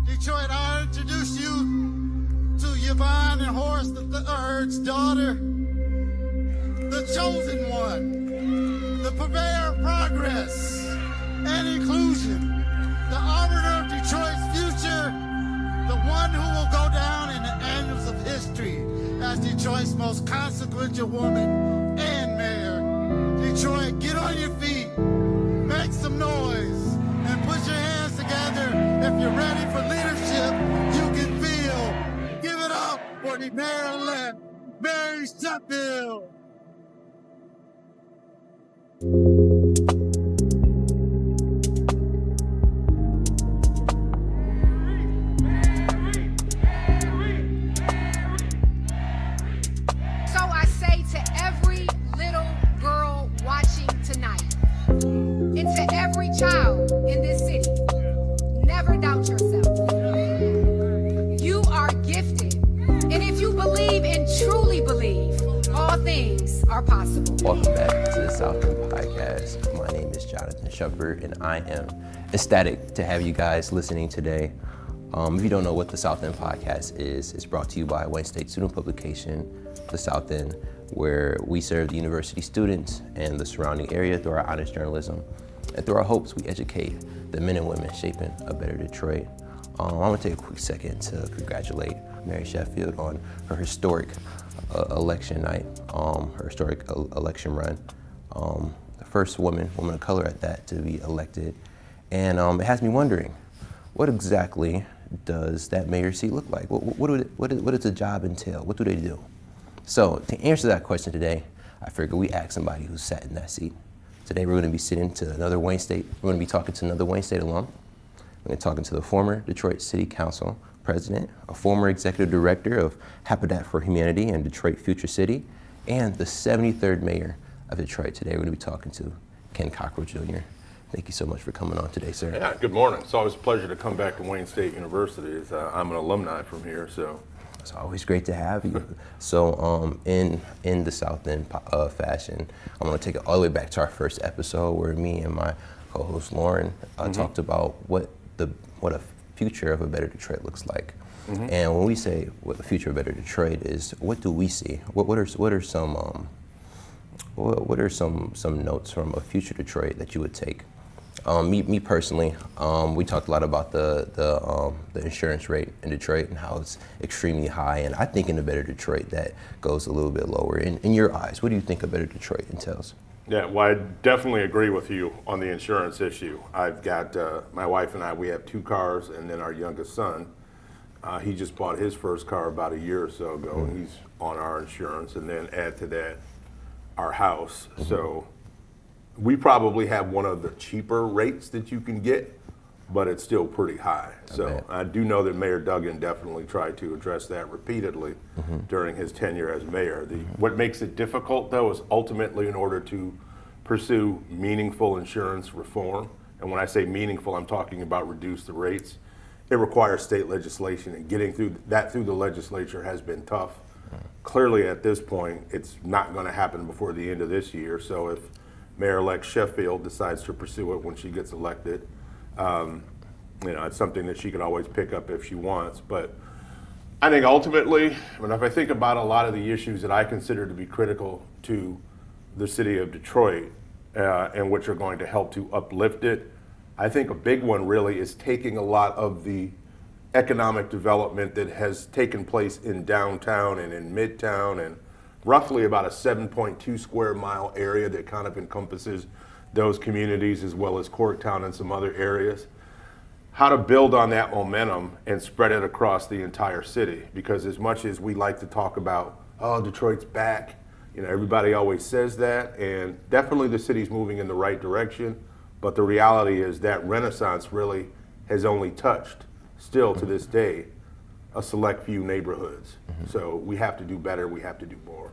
Detroit, I introduce you to Yvonne and Horace III's daughter, the chosen one, the purveyor of progress and inclusion, the arbiter of Detroit's future, the one who will go down in the annals of history as Detroit's most consequential woman and mayor. Detroit, get on your feet, make some noise, and put your hands together if you're ready for leadership you can feel. Give it up for the mayor-elect, Mary Sheffield. So I say to every little girl watching tonight, and to every child in this city, never doubt yourself. You are gifted. And if you believe and truly believe, all things are possible. Welcome back to the South End Podcast. My name is Johnathan Shephard, and I am ecstatic to have you guys listening today. If you don't know what the South End Podcast is, it's brought to you by Wayne State student publication, The South End, where we serve the university students and the surrounding area through our honest journalism. And through our hopes, we educate the men and women shaping a better Detroit. I want to take a quick second to congratulate Mary Sheffield on her historic election night, her historic election run. The first woman of color at that, to be elected. And it has me wondering, what exactly does that mayor seat look like? What does the job entail? What do they do? So to answer that question today, I figured we ask somebody who sat in that seat. Today we're going to be sitting to another Wayne State. We're going to be talking to another Wayne State alum. We're going to be talking to the former Detroit City Council president, a former executive director of Habitat for Humanity and Detroit Future City, and the 73rd mayor of Detroit. Today we're going to be talking to Ken Cockrel Jr. Thank you so much for coming on today, sir. Yeah, good morning. It's always a pleasure to come back to Wayne State University. I'm an alumni from here, so. It's always great to have you. So in the South End fashion, I'm gonna take it all the way back to our first episode where me and my co-host Loraine talked about what a future of a better Detroit looks like. And when we say what the future of a better Detroit is, what do we see? What are some notes from a future Detroit that you would take? Me personally, we talked a lot about the insurance rate in Detroit and how it's extremely high, and I think in a better Detroit that goes a little bit lower. In your eyes, what do you think a better Detroit entails? Yeah, well, I definitely agree with you on the insurance issue. I've got, my wife and I, we have 2 cars, and then our youngest son, he just bought his first car about a year or so ago, and he's on our insurance, and then add to that our house. So we probably have one of the cheaper rates that you can get, but it's still pretty high. So I do know that Mayor Duggan definitely tried to address that repeatedly during his tenure as mayor. What makes it difficult, though, is ultimately in order to pursue meaningful insurance reform, and when I say meaningful, I'm talking about reduce the rates, it requires state legislation, and getting through the legislature has been tough. Clearly at this point, it's not going to happen before the end of this year, so if Mayor-elect Sheffield decides to pursue it when she gets elected, it's something that she can always pick up if she wants. But I think ultimately, if I think about a lot of the issues that I consider to be critical to the city of Detroit and which are going to help to uplift it, I think a big one really is taking a lot of the economic development that has taken place in downtown and in midtown and roughly about a 7.2 square mile area that kind of encompasses those communities as well as Corktown and some other areas. How to build on that momentum and spread it across the entire city, because as much as we like to talk about, oh, Detroit's back, everybody always says that, and definitely the city's moving in the right direction, but the reality is that renaissance really has only touched, still to this day, a select few neighborhoods. So we have to do better, we have to do more.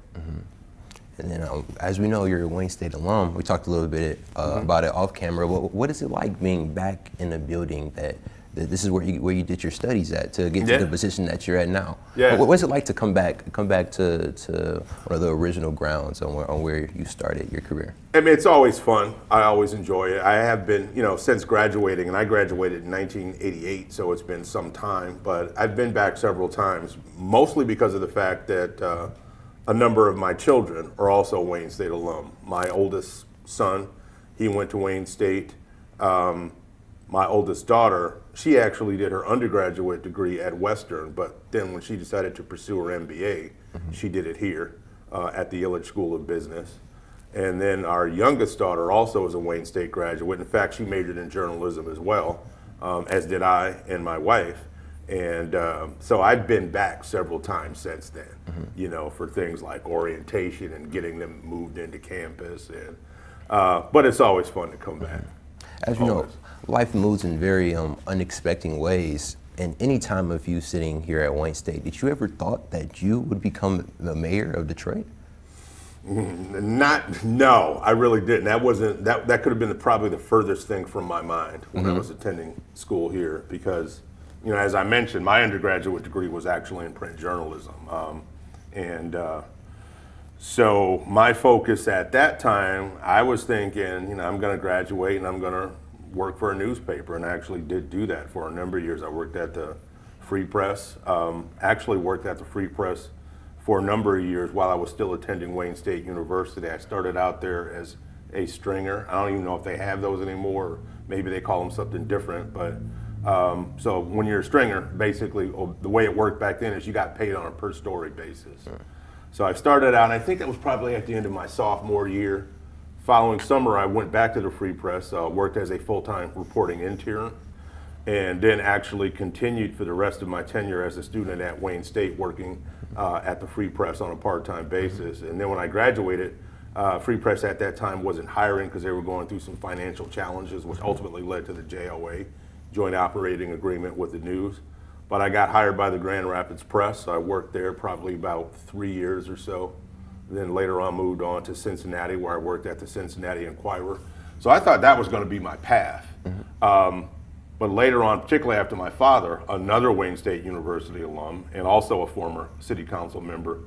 And then as we know, you're a Wayne State alum. We talked a little bit about it off camera, but what is it like being back in a building that this is where you did your studies at to get Yeah. to the position that you're at now. Yeah. What's it like to come back to one of the original grounds on where you started your career? I mean, it's always fun. I always enjoy it. I have been, since graduating, and I graduated in 1988, so it's been some time, but I've been back several times, mostly because of the fact that a number of my children are also Wayne State alum. My oldest son, he went to Wayne State. My oldest daughter, she actually did her undergraduate degree at Western, but then when she decided to pursue her MBA, she did it here at the Illich School of Business. And then our youngest daughter also is a Wayne State graduate. In fact, she majored in journalism as well, as did I and my wife. And so I've been back several times since then, for things like orientation and getting them moved into campus. And but it's always fun to come back. As you know, life moves in very unexpected ways. And any time of you sitting here at Wayne State, did you ever thought that you would become the mayor of Detroit? No, I really didn't. That could have been probably the furthest thing from my mind when I was attending school here, because, as I mentioned, my undergraduate degree was actually in print journalism. So my focus at that time, I was thinking, I'm going to graduate and I'm going to work for a newspaper, and I actually did do that for a number of years. I worked at the Free Press, actually worked at the Free Press for a number of years while I was still attending Wayne State University. I started out there as a stringer. I don't even know if they have those anymore, or maybe they call them something different, but so when you're a stringer, basically the way it worked back then is you got paid on a per story basis. Sure. So I started out, and I think that was probably at the end of my sophomore year. Following summer, I went back to the Free Press, worked as a full-time reporting intern, and then actually continued for the rest of my tenure as a student at Wayne State, working at the Free Press on a part-time basis. And then when I graduated, Free Press at that time wasn't hiring because they were going through some financial challenges, which ultimately led to the JOA, Joint Operating Agreement with the News. But I got hired by the Grand Rapids Press. I worked there probably about 3 years or so. Then later on moved on to Cincinnati, where I worked at the Cincinnati Enquirer. So I thought that was going to be my path. But later on, particularly after my father, another Wayne State University alum and also a former city council member,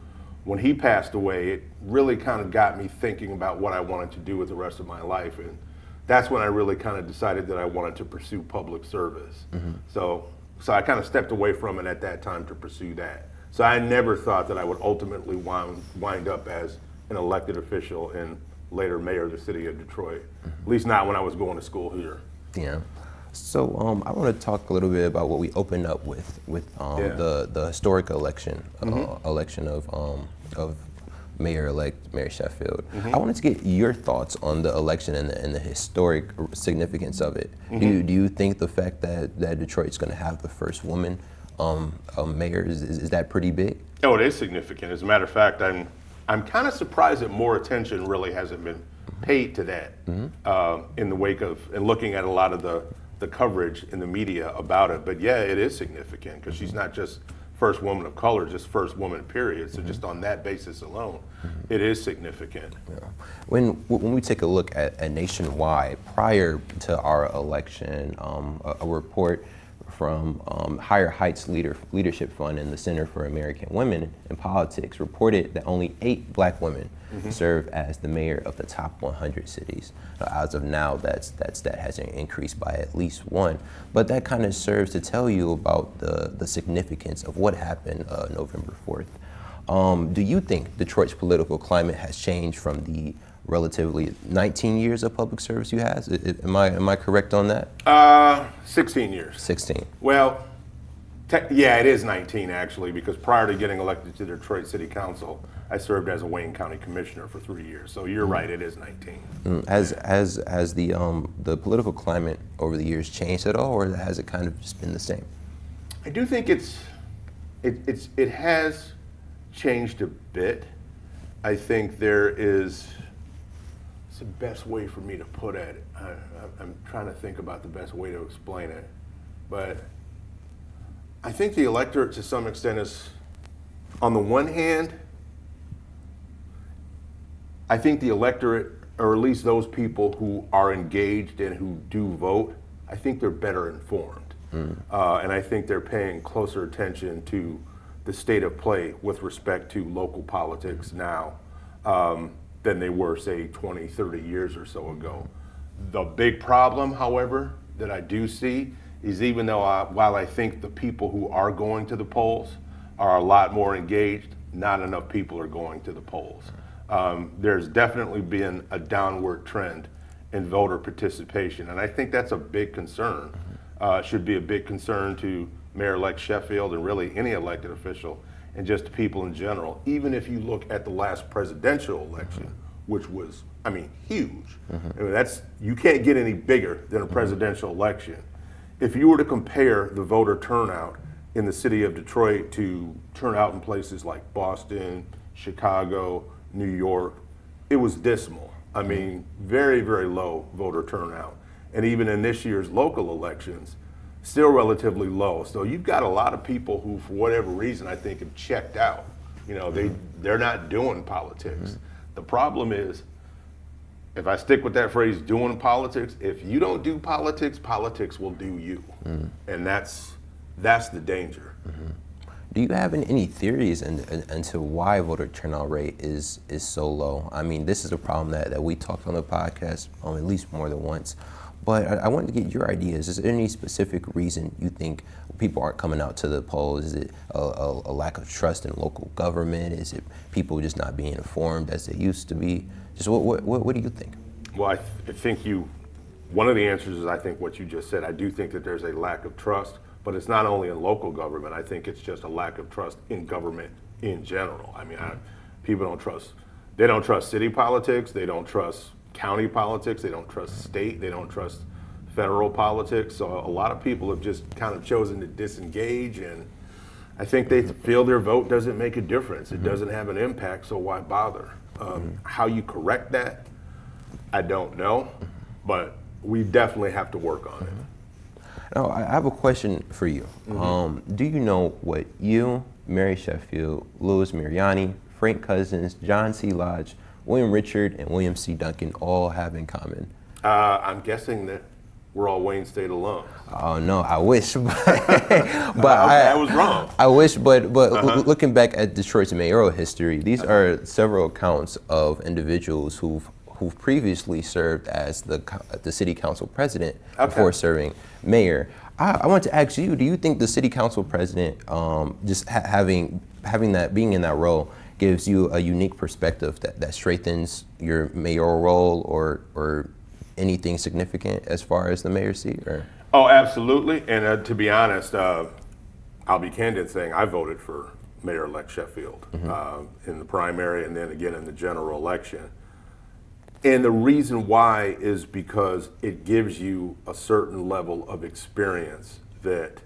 when he passed away, it really kind of got me thinking about what I wanted to do with the rest of my life. And that's when I really kind of decided that I wanted to pursue public service. So I kind of stepped away from it at that time to pursue that. So I never thought that I would ultimately wind up as an elected official and later mayor of the city of Detroit, at least not when I was going to school here. Yeah. So I want to talk a little bit about what we opened up with the historic election of Mayor-elect Mary Sheffield. I wanted to get your thoughts on the election and the historic significance of it. Do you think the fact that Detroit's going to have the first woman mayor is that pretty big? Oh, it is significant. As a matter of fact, I'm kind of surprised that more attention really hasn't been paid to that in the wake of and looking at a lot of the coverage in the media about it. But yeah, it is significant because she's not just first woman of color, just first woman, period. So just on that basis alone, it is significant. Yeah. When we take a look at nationwide, prior to our election, a report from Higher Heights Leadership Fund and the Center for American Women in Politics reported that only 8 black women serve as the mayor of the top 100 cities. As of now, that has increased by at least 1. But that kind of serves to tell you about the significance of what happened November 4th. Do you think Detroit's political climate has changed from the relatively 19 years of public service you had? Am I correct on that? 16 years. 16. Well, yeah, it is 19 actually, because prior to getting elected to the Detroit City Council, I served as a Wayne County Commissioner for 3 years. So you're right, it is 19. Has the political climate over the years changed at all, or has it kind of just been the same? I do think it has changed a bit. I think there is. It's the best way for me to put it. I'm trying to think about the best way to explain it. But I think the electorate to some extent is, on the one hand, I think the electorate, or at least those people who are engaged and who do vote, I think they're better informed. And I think they're paying closer attention to the state of play with respect to local politics now than they were, say, 20, 30 years or so ago. The big problem, however, that I do see is even though while I think the people who are going to the polls are a lot more engaged, not enough people are going to the polls. There's definitely been a downward trend in voter participation, and I think that's a big concern. It should be a big concern to Mayor-elect Sheffield and really any elected official and just people in general. Even if you look at the last presidential election, which was, I mean, huge. I mean, you can't get any bigger than a presidential election. If you were to compare the voter turnout in the city of Detroit to turnout in places like Boston, Chicago, New York, it was dismal. I mean, very, very low voter turnout. And even in this year's local elections, still relatively low. So you've got a lot of people who, for whatever reason, I think have checked out. You know, they're not doing politics. The problem is, if I stick with that phrase, doing politics, if you don't do politics, politics will do you. And that's the danger. Do you have any theories into why voter turnout rate is so low? I mean, this is a problem that we talked on the podcast at least more than once. But I wanted to get your ideas. Is there any specific reason you think people aren't coming out to the polls? Is it a lack of trust in local government? Is it people just not being informed as they used to be? Just what do you think? Well, I think one of the answers is I think what you just said. I do think that there's a lack of trust, but it's not only in local government. I think it's just a lack of trust in government in general. I mean, people don't trust. They don't trust city politics. They don't trust county politics. They don't trust state. They don't trust federal politics. So a lot of people have just kind of chosen to disengage, and I think they feel their vote doesn't make a difference. It doesn't have an impact, so why bother? How you correct that, I don't know, but we definitely have to work on it. Now, I have a question for you. Do you know what you, Mary Sheffield, Louis Mariani, Frank Cousins, John C. Lodge, William Richard, and William C. Duncan all have in common? I'm guessing that we're all Wayne State alums. Oh no, I wish, but I was wrong. I wish, but looking back at Detroit's mayoral history, these are several accounts of individuals who've previously served as the city council president before serving mayor. I want to ask you: do you think the city council president, just having being in that role, gives you a unique perspective that strengthens your mayoral role or anything significant as far as the mayor's seat? Or? Oh, absolutely. And to be honest, I'll be candid saying I voted for Mayor-elect Sheffield in the primary and then again in the general election. And the reason why is because it gives you a certain level of experience that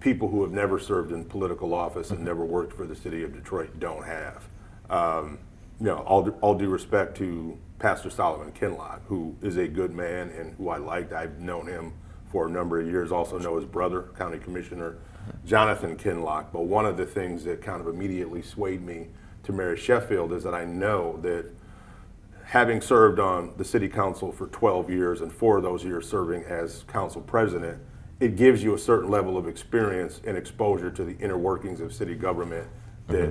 people who have never served in political office and never worked for the city of Detroit don't have. All due respect to Pastor Solomon Kinlock, who is a good man and who I liked. I've known him for a number of years, also know his brother, County Commissioner Johnathan Kinlock. But one of the things that kind of immediately swayed me to Mary Sheffield is that I know that having served on the city council for 12 years and 4 of those years serving as council president, it gives you a certain level of experience and exposure to the inner workings of city government that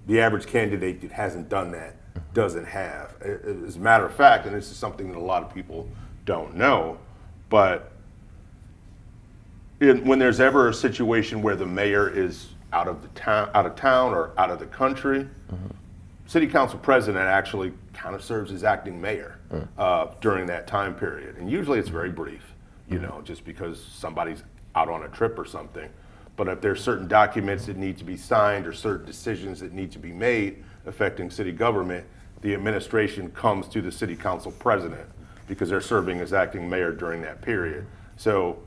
the average candidate that hasn't done that doesn't have. As a matter of fact, and this is something that a lot of people don't know, but when there's ever a situation where the mayor is out of town or out of the country, city council president actually kind of serves as acting mayor during that time period. And usually it's very brief, just because somebody's out on a trip or something. But if there's certain documents that need to be signed or certain decisions that need to be made affecting city government, the administration comes to the city council president because they're serving as acting mayor during that period. So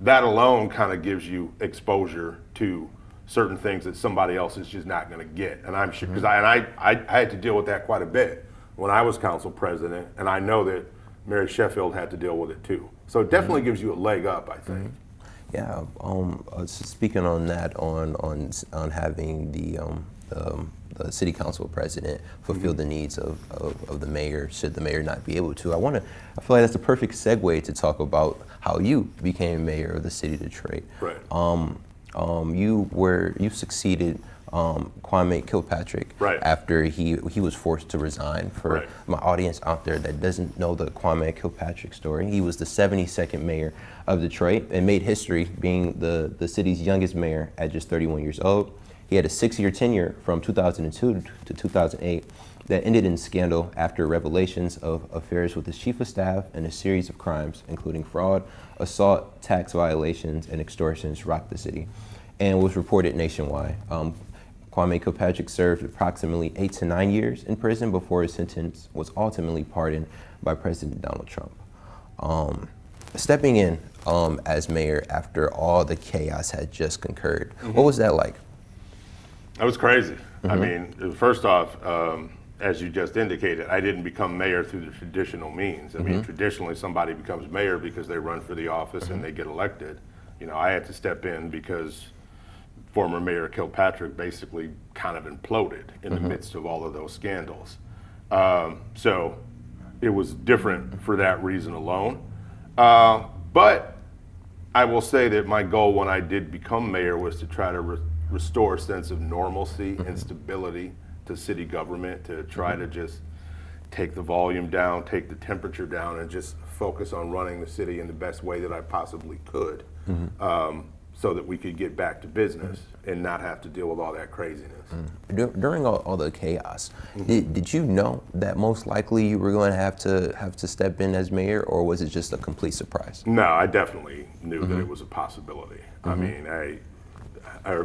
that alone kind of gives you exposure to certain things that somebody else is just not going to get. And I'm sure, because I had to deal with that quite a bit when I was council president, and I know that Mary Sheffield had to deal with it too. So it definitely gives you a leg up, I think. Yeah. Speaking on that, on having the the city council president fulfill the needs of the mayor, should the mayor not be able to. I feel like that's the perfect segue to talk about how you became mayor of the city of Detroit. Right. You succeeded Kwame Kilpatrick after he was forced to resign. For my audience out there that doesn't know the Kwame Kilpatrick story, he was the 72nd mayor of Detroit and made history being the city's youngest mayor at just 31 years old. He had a 6-year tenure from 2002 to 2008 that ended in scandal after revelations of affairs with his chief of staff and a series of crimes, including fraud, assault, tax violations, and extortions, rocked the city and was reported nationwide. Kwame Kilpatrick served approximately 8 to 9 years in prison before his sentence was ultimately pardoned by President Donald Trump. Stepping in as mayor after all the chaos had just concurred, what was that like? That was crazy. I mean, first off, as you just indicated, I didn't become mayor through the traditional means. I mean, traditionally somebody becomes mayor because they run for the office and they get elected. You know, I had to step in because former Mayor Kilpatrick basically kind of imploded in the midst of all of those scandals. So it was different for that reason alone. But I will say that my goal when I did become mayor was to try to restore a sense of normalcy and stability to city government, to try to just take the volume down, take the temperature down, and just focus on running the city in the best way that I possibly could, so that we could get back to business and not have to deal with all that craziness. During all the chaos, did you know that most likely you were going to have to step in as mayor, or was it just a complete surprise? No, I definitely knew that it was a possibility. I mean,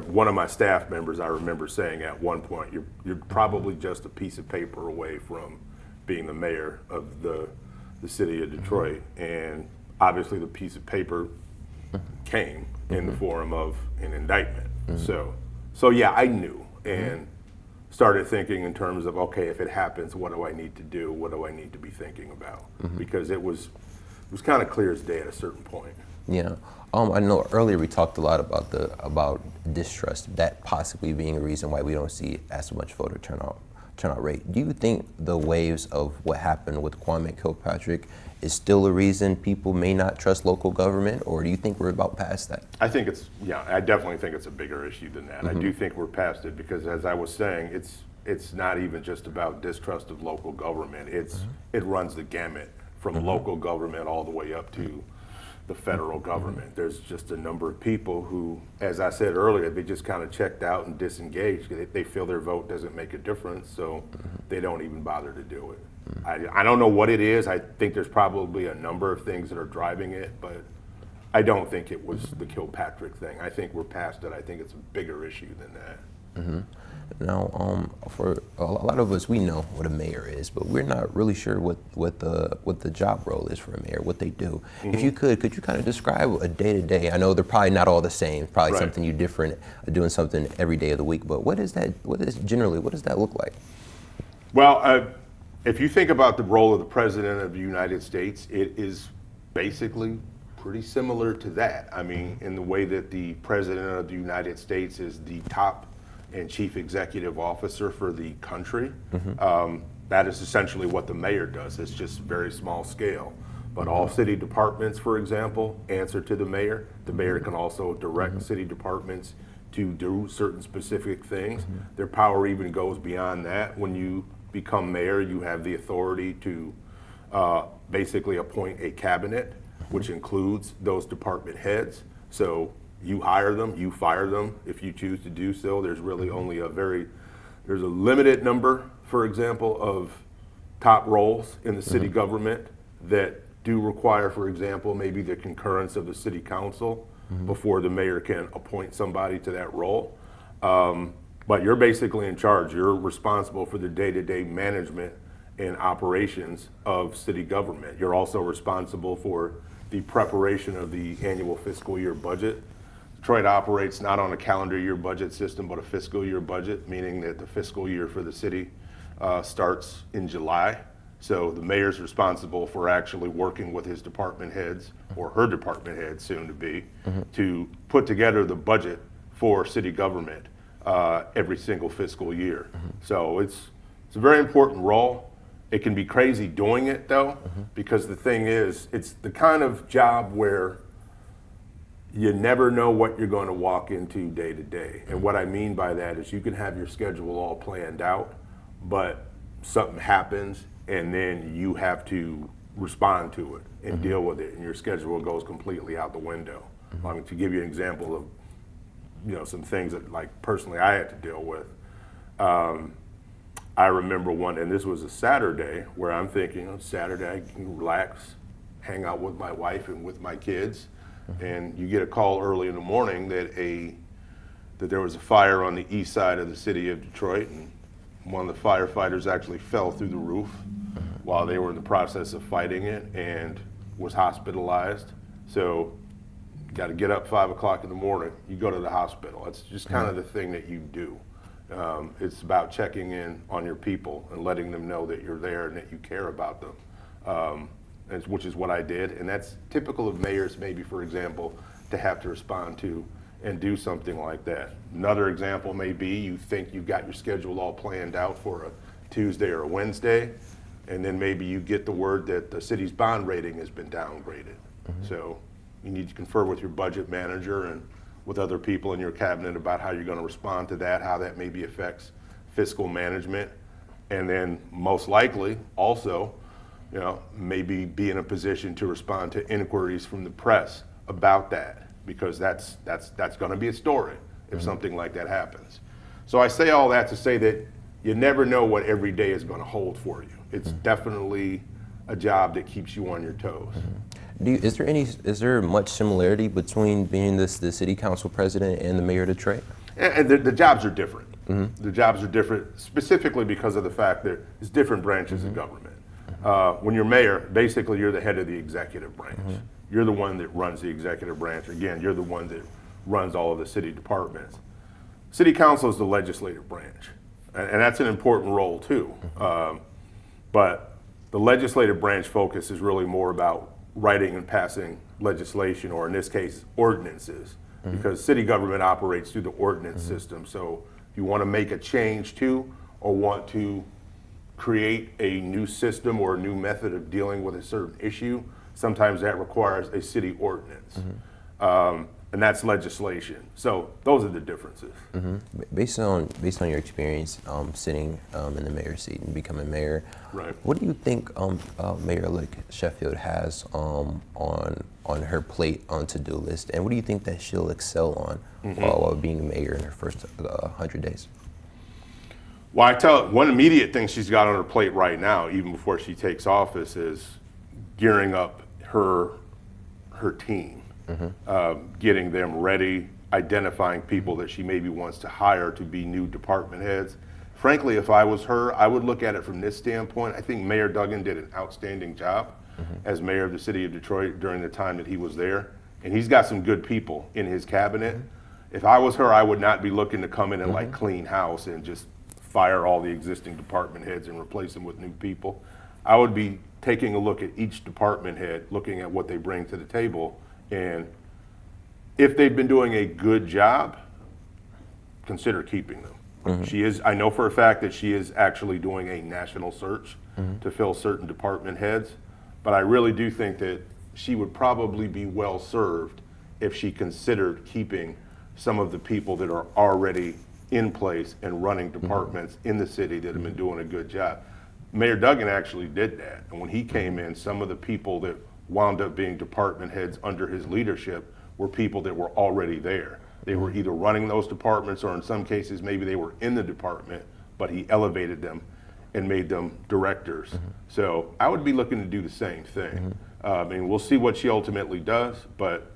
one of my staff members, I remember saying at one point, you're probably just a piece of paper away from being the mayor of the city of Detroit. And obviously the piece of paper came in the form of an indictment. So yeah, I knew and started thinking in terms of, okay, if it happens, what do I need to do? What do I need to be thinking about? Because it was kind of clear as day at a certain point. Yeah. I know earlier we talked a lot about distrust, that possibly being a reason why we don't see as much voter turnout rate. Do you think the waves of what happened with Kwame Kilpatrick is still a reason people may not trust local government, or do you think we're about past that? I think I definitely think it's a bigger issue than that. I do think we're past it because, as I was saying, it's not even just about distrust of local government. It runs the gamut from local government all the way up to the federal government. There's just a number of people who, as I said earlier, they just kind of checked out and disengaged. They feel their vote doesn't make a difference, so they don't even bother to do it. I don't know what it is. I think there's probably a number of things that are driving it, but I don't think it was the Kilpatrick thing. I think we're past it. I think it's a bigger issue than that. Now, for a lot of us, we know what a mayor is, but we're not really sure what the job role is for a mayor, what they do. If you could you kind of describe a day-to-day? I know they're probably not all the same, probably something you're different, doing something every day of the week, but what does that look like? Well, if you think about the role of the President of the United States, it is basically pretty similar to that. I mean, in the way that the President of the United States is the top and chief executive officer for the country, that is essentially what the mayor does. It's just very small scale. But all city departments, for example, answer to the mayor. The mayor can also direct city departments to do certain specific things. Their power even goes beyond that. When you become mayor, you have the authority to basically appoint a cabinet, which includes those department heads. So you hire them, you fire them if you choose to do so. There's really only there's a limited number, for example, of top roles in the city government that do require, for example, maybe the concurrence of the city council before the mayor can appoint somebody to that role. But you're basically in charge. You're responsible for the day-to-day management and operations of city government. You're also responsible for the preparation of the annual fiscal year budget. Detroit operates not on a calendar year budget system, but a fiscal year budget, meaning that the fiscal year for the city starts in July. So the mayor's responsible for actually working with his department heads, or her department head soon to be, to put together the budget for city government. every single fiscal year. So it's a very important role. It can be crazy doing it though, because the thing is, it's the kind of job where you never know what you're going to walk into day to day. And what I mean by that is you can have your schedule all planned out, but something happens and then you have to respond to it and deal with it, and your schedule goes completely out the window. I mean, to give you an example of, some things that like personally I had to deal with. I remember one, and this was a Saturday, where I'm thinking, Saturday I can relax, hang out with my wife and with my kids, and you get a call early in the morning that there was a fire on the east side of the city of Detroit, and one of the firefighters actually fell through the roof while they were in the process of fighting it and was hospitalized. So you got to get up 5 o'clock in the morning, you go to the hospital. That's just kind of the thing that you do. It's about checking in on your people and letting them know that you're there and that you care about them, which is what I did. And that's typical of mayors, maybe, for example, to have to respond to and do something like that. Another example may be you think you've got your schedule all planned out for a Tuesday or a Wednesday, and then maybe you get the word that the city's bond rating has been downgraded. So you need to confer with your budget manager and with other people in your cabinet about how you're going to respond to that, how that maybe affects fiscal management, and then most likely also, maybe be in a position to respond to inquiries from the press about that, because that's going to be a story if something like that happens. So I say all that to say that you never know what every day is going to hold for you. It's definitely a job that keeps you on your toes. Is there much similarity between being the city council president and the mayor of Detroit? And the jobs are different. The jobs are different specifically because of the fact that it's different branches of government. When you're mayor, basically you're the head of the executive branch. You're the one that runs the executive branch. Again, you're the one that runs all of the city departments. City council is the legislative branch, and that's an important role too. But the legislative branch focus is really more about writing and passing legislation, or in this case, ordinances, because city government operates through the ordinance system. So if you want to make a change to, or want to create a new system or a new method of dealing with a certain issue, sometimes that requires a city ordinance. And that's legislation. So those are the differences. Based on your experience sitting in the mayor's seat and becoming mayor, right, what do you think Mayor-elect Sheffield has on her plate on to-do list, and what do you think that she'll excel on while being mayor in her first 100 days? Well, one immediate thing she's got on her plate right now, even before she takes office, is gearing up her team. Getting them ready, identifying people that she maybe wants to hire to be new department heads. Frankly, if I was her, I would look at it from this standpoint. I think Mayor Duggan did an outstanding job as mayor of the city of Detroit during the time that he was there. And he's got some good people in his cabinet. If I was her, I would not be looking to come in and like clean house and just fire all the existing department heads and replace them with new people. I would be taking a look at each department head, looking at what they bring to the table, and if they've been doing a good job, consider keeping them. I know for a fact that she is actually doing a national search to fill certain department heads, but I really do think that she would probably be well served if she considered keeping some of the people that are already in place and running departments in the city that have been doing a good job. Mayor Duggan actually did that, and when he came in, some of the people that wound up being department heads under his leadership were people that were already there. They were either running those departments, or in some cases, maybe they were in the department, but he elevated them and made them directors. So I would be looking to do the same thing. And we'll see what she ultimately does, but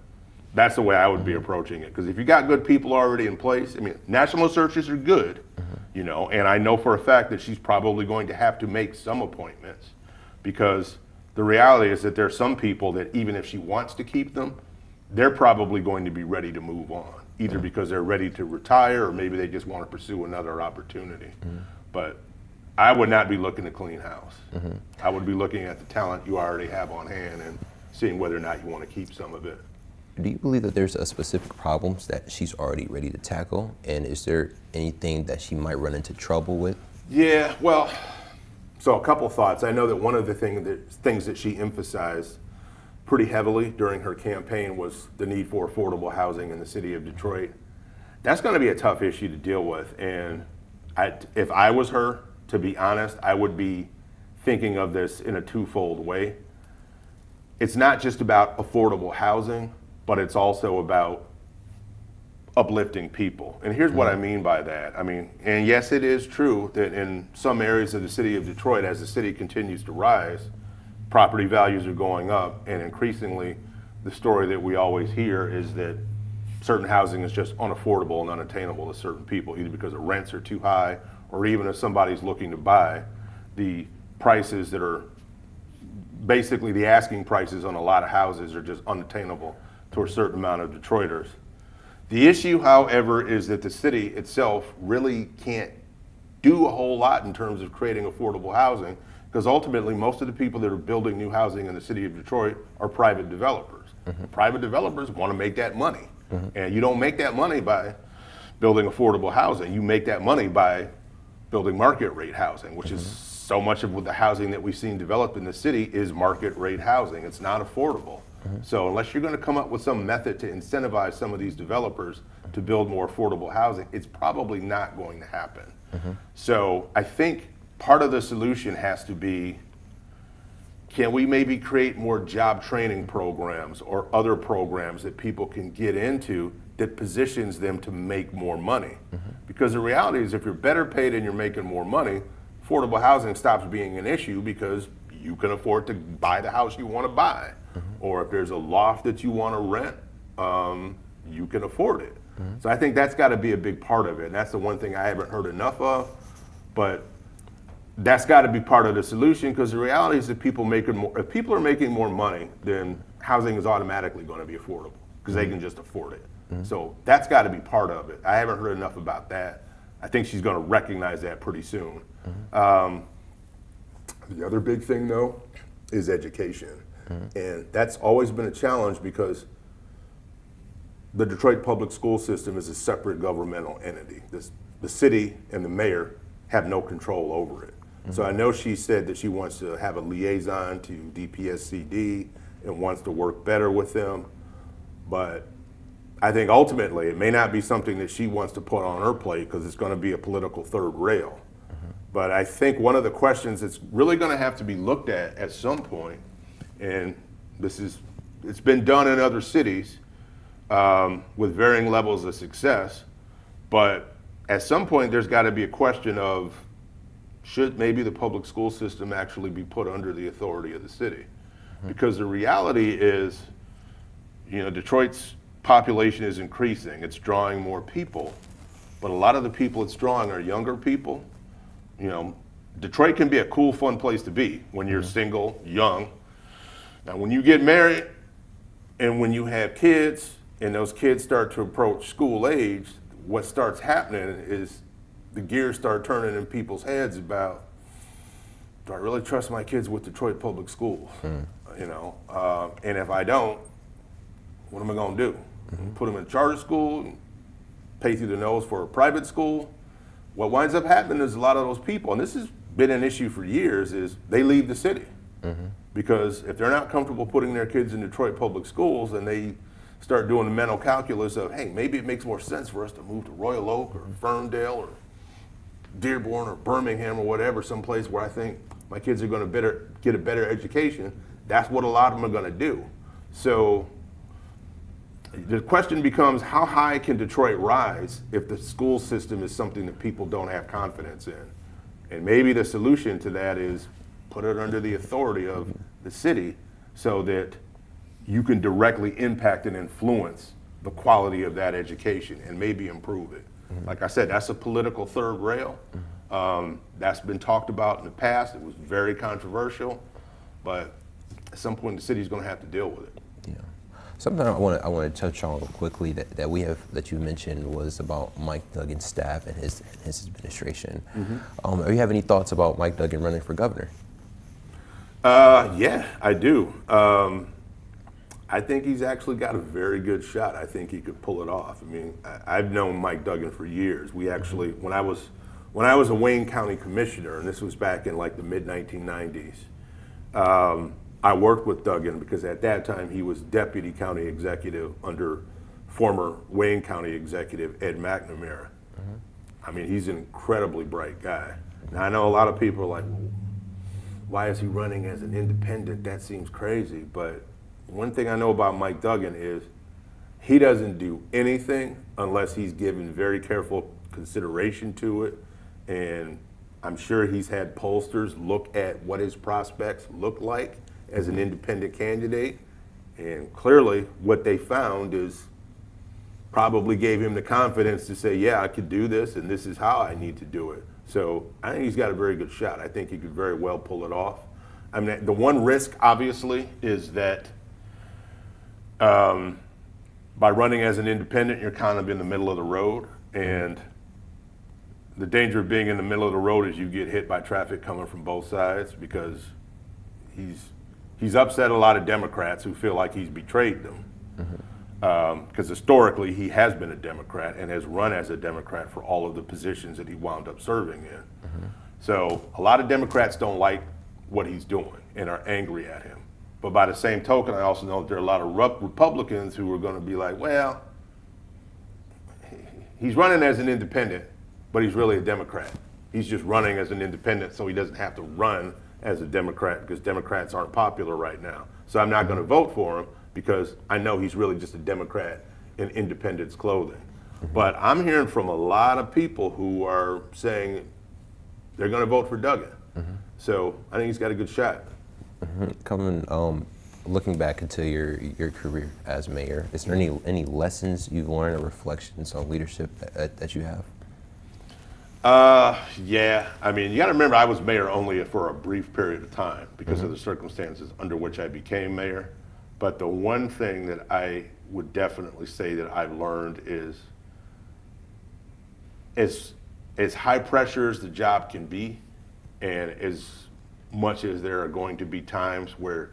that's the way I would be approaching it. Because if you got good people already in place, I mean, national searches are good, and I know for a fact that she's probably going to have to make some appointments, because the reality is that there are some people that even if she wants to keep them, they're probably going to be ready to move on, either because they're ready to retire or maybe they just want to pursue another opportunity. But I would not be looking to clean house. I would be looking at the talent you already have on hand and seeing whether or not you want to keep some of it. Do you believe that there's a specific problems that she's already ready to tackle? And is there anything that she might run into trouble with? Yeah, well, so a couple thoughts. I know that one of the things that she emphasized pretty heavily during her campaign was the need for affordable housing in the city of Detroit. That's going to be a tough issue to deal with. And if I was her, to be honest, I would be thinking of this in a twofold way. It's not just about affordable housing, but it's also about uplifting people. And here's what I mean by that. I mean, and yes, it is true that in some areas of the city of Detroit, as the city continues to rise, property values are going up, and increasingly the story that we always hear is that certain housing is just unaffordable and unattainable to certain people, either because the rents are too high, or even if somebody's looking to buy, the prices that are basically the asking prices on a lot of houses are just unattainable to a certain amount of Detroiters. The issue, however, is that the city itself really can't do a whole lot in terms of creating affordable housing, because ultimately most of the people that are building new housing in the city of Detroit are private developers. Private developers want to make that money. And you don't make that money by building affordable housing. You make that money by building market rate housing, which is so much of what the housing that we've seen developed in the city is market rate housing. It's not affordable. So unless you're going to come up with some method to incentivize some of these developers to build more affordable housing, it's probably not going to happen. So I think part of the solution has to be, can we maybe create more job training programs or other programs that people can get into that positions them to make more money? Because the reality is, if you're better paid and you're making more money, affordable housing stops being an issue because you can afford to buy the house you want to buy. Or if there's a loft that you want to rent, you can afford it. So I think that's got to be a big part of it. And that's the one thing I haven't heard enough of, but that's got to be part of the solution, because the reality is that if people are making more money, then housing is automatically going to be affordable because they can just afford it. So that's got to be part of it. I haven't heard enough about that. I think she's going to recognize that pretty soon. The other big thing, though, is education. And that's always been a challenge because the Detroit public school system is a separate governmental entity. The city and the mayor have no control over it. So I know she said that she wants to have a liaison to DPSCD and wants to work better with them. But I think ultimately it may not be something that she wants to put on her plate because it's going to be a political third rail. But I think one of the questions that's really going to have to be looked at some point, and it's been done in other cities with varying levels of success, but at some point there's got to be a question of, should maybe the public school system actually be put under the authority of the city? Because the reality is, Detroit's population is increasing. It's drawing more people, but a lot of the people it's drawing are younger people. Detroit can be a cool, fun place to be when you're single, young. Now, when you get married and when you have kids and those kids start to approach school age, what starts happening is the gears start turning in people's heads about, do I really trust my kids with Detroit public schools? And if I don't, what am I going to do? Put them in charter school, pay through the nose for a private school? What winds up happening is a lot of those people, and this has been an issue for years, is they leave the city. Because if they're not comfortable putting their kids in Detroit public schools, and they start doing the mental calculus of, hey, maybe it makes more sense for us to move to Royal Oak or Ferndale or Dearborn or Birmingham or whatever, someplace where I think my kids are going to get a better education, that's what a lot of them are going to do. So the question becomes, how high can Detroit rise if the school system is something that people don't have confidence in? And maybe the solution to that is put it under the authority of the city so that you can directly impact and influence the quality of that education and maybe improve it. Like I said, that's a political third rail. That's been talked about in the past. It was very controversial, but at some point the city's going to have to deal with it. Yeah. Something I want to touch on quickly that you mentioned was about Mike Duggan's staff and his administration. Do you have any thoughts about Mike Duggan running for governor? Yeah, I do. I think he's actually got a very good shot. I think he could pull it off. I mean, I've known Mike Duggan for years. We actually, when I was a Wayne County commissioner, and this was back in like the mid-1990s, I worked with Duggan because at that time he was deputy county executive under former Wayne County executive Ed McNamara. I mean, he's an incredibly bright guy. Now, I know a lot of people are like, well, why is he running as an independent? That seems crazy. But one thing I know about Mike Duggan is he doesn't do anything unless he's given very careful consideration to it. And I'm sure he's had pollsters look at what his prospects look like as an independent candidate. And clearly what they found is probably gave him the confidence to say, yeah, I could do this and this is how I need to do it. So I think he's got a very good shot. I think he could very well pull it off. I mean, the one risk, obviously, is that by running as an independent, you're kind of in the middle of the road. And the danger of being in the middle of the road is you get hit by traffic coming from both sides, because he's upset a lot of Democrats who feel like he's betrayed them. Because historically he has been a Democrat and has run as a Democrat for all of the positions that he wound up serving in. So a lot of Democrats don't like what he's doing and are angry at him. But by the same token, I also know that there are a lot of Republicans who are going to be like, well, he's running as an independent, but he's really a Democrat. He's just running as an independent so he doesn't have to run as a Democrat, because Democrats aren't popular right now. So I'm not going to vote for him, because I know he's really just a Democrat in independent's clothing. But I'm hearing from a lot of people who are saying they're going to vote for Duggan. So I think he's got a good shot. Looking back into your career as mayor, is there any lessons you've learned or reflections on leadership that you have? Yeah. I mean, you got to remember, I was mayor only for a brief period of time because of the circumstances under which I became mayor. But the one thing that I would definitely say that I've learned is as high pressure as the job can be, and as much as there are going to be times where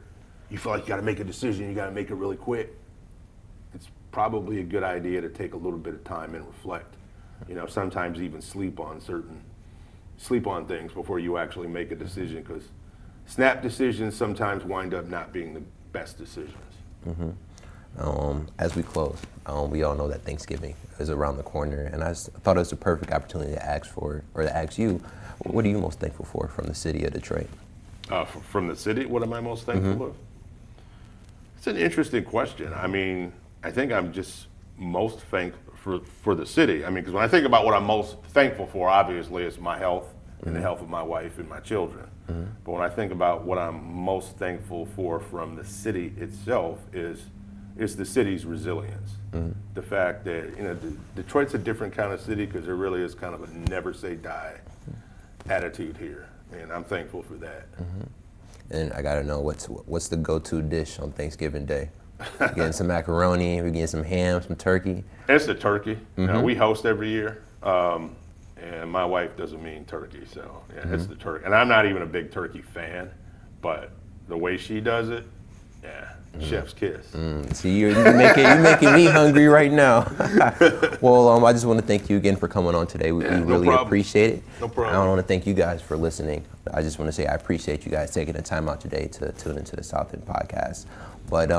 you feel like you got to make a decision, you got to make it really quick, it's probably a good idea to take a little bit of time and reflect. You know, sometimes even sleep on things before you actually make a decision, because snap decisions sometimes wind up not being the best decisions. As we close, we all know that Thanksgiving is around the corner, and I thought it was a perfect opportunity to ask you, what are you most thankful for from the city of Detroit? From the city, what am I most thankful of? It's an interesting question. I mean, I think I'm just most thankful for the city. I mean, because when I think about what I'm most thankful for, obviously it's my health and the health of my wife and my children. But when I think about what I'm most thankful for from the city itself is the city's resilience. The fact that, you know, Detroit's a different kind of city because there really is kind of a never say die attitude here, and I'm thankful for that. And I gotta know, what's the go-to dish on Thanksgiving Day? We're getting some macaroni, we're getting some ham, some turkey. It's the turkey. You know, we host every year. And my wife doesn't mean turkey, so yeah, it's the turkey. And I'm not even a big turkey fan, but the way she does it, yeah, chef's kiss. See, you're making me hungry right now. Well, I just want to thank you again for coming on today. We really appreciate it. No problem. I want to thank you guys for listening. I just want to say I appreciate you guys taking the time out today to tune into the South End podcast. But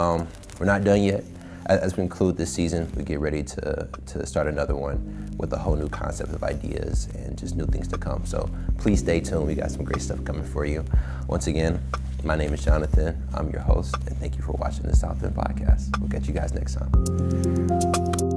we're not done yet. As we conclude this season, we get ready to start another one with a whole new concept of ideas and just new things to come. So please stay tuned. We got some great stuff coming for you. Once again, my name is Johnathan. I'm your host, and thank you for watching the South End podcast. We'll catch you guys next time.